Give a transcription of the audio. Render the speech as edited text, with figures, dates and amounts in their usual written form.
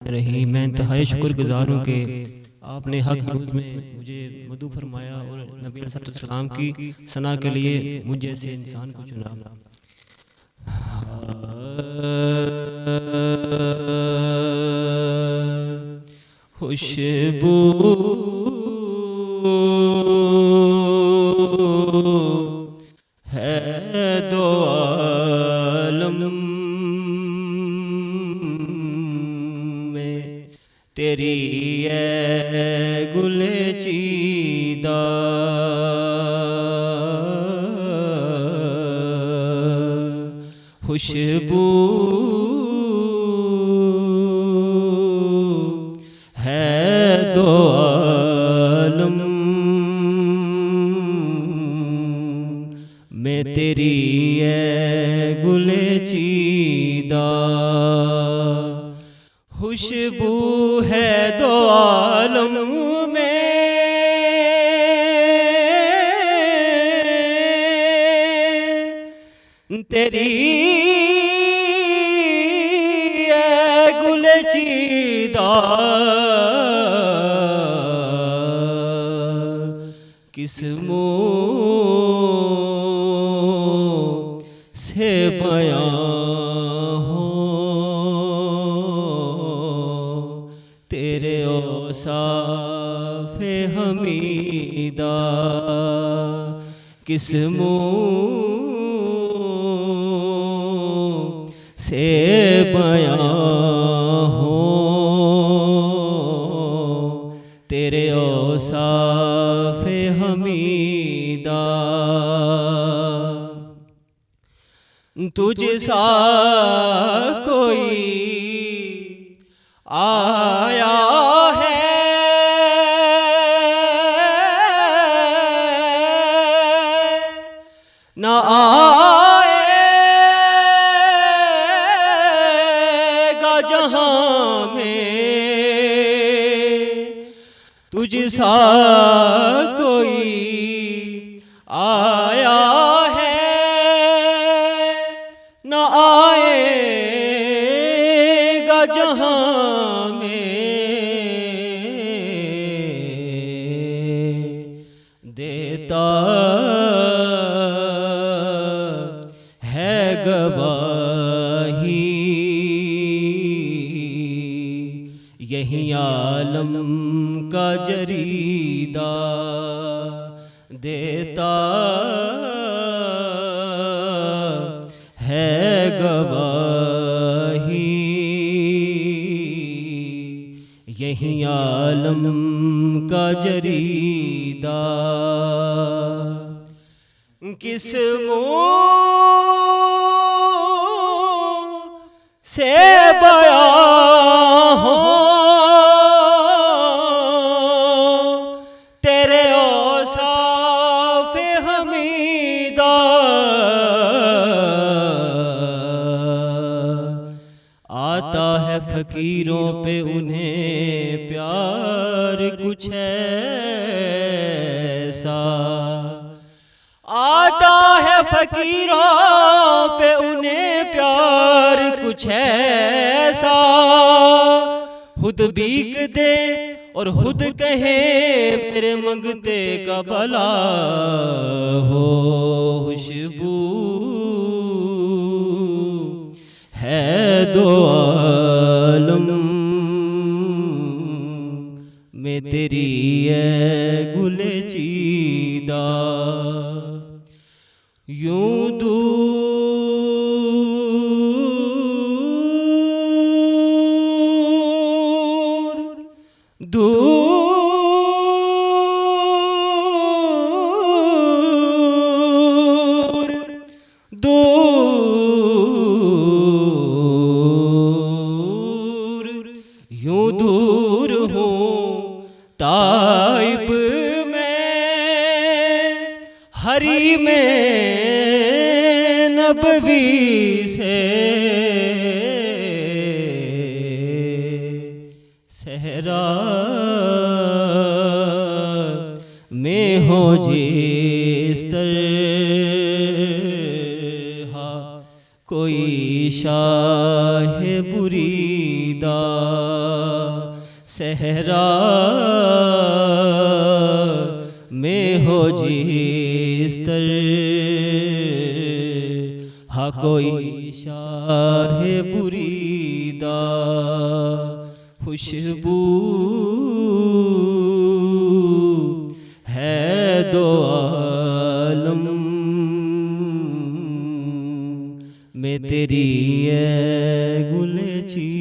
रही। मैं इंतहाई शुक्रगुजार हूँ कि आपने हक न्यूज़ में मुझे मदू फरमाया और नबी अलैहिस्सलाम की सना के लिए मुझ जैसे इंसान को चुना। खुशबू है दो आलम में तेरी है गुले चीदा। खुशबू है दो आलम में तेरी है गुले चीदा। खुशबू है दो आलम में तेरी है गुले चीदा। किस मुँह से बयां हो तेरे औसाफ़े हमीदा। किस मुँह से बयां हो तेरे औसाफ़े हमीदा। तुझ सा कोई आया है न आएगा जहां में। तुझ सा कोई आया है न आएगा जहां में। देता है गवाही यही आलम का जरीदा। देता है गवाही यही आलम का जरीदा। किस मुँह से बयां हो तेरे औसाफ़े हमीदा। आता है फ़कीरों पे उन्हें प्यार कुछ ऐसा। आता है फ़कीरों पे उन्हें प्यार कुछ ऐसा। खुद भीख दे और खुद कहे मेरे मंगते का भला हो। खुशबू है दो आलम में तेरी है गुले चीदा। यूं दूर दूर दूर यूं दूर हूँ ताइब में हरी में नबवी से। सहरा में हो जिस तरह कोई शाह बुरीदा। सहरा में हो जिस्तर हा कोई शाह बुरीदा खुशबू है दो आलम में तेरी है गुले ची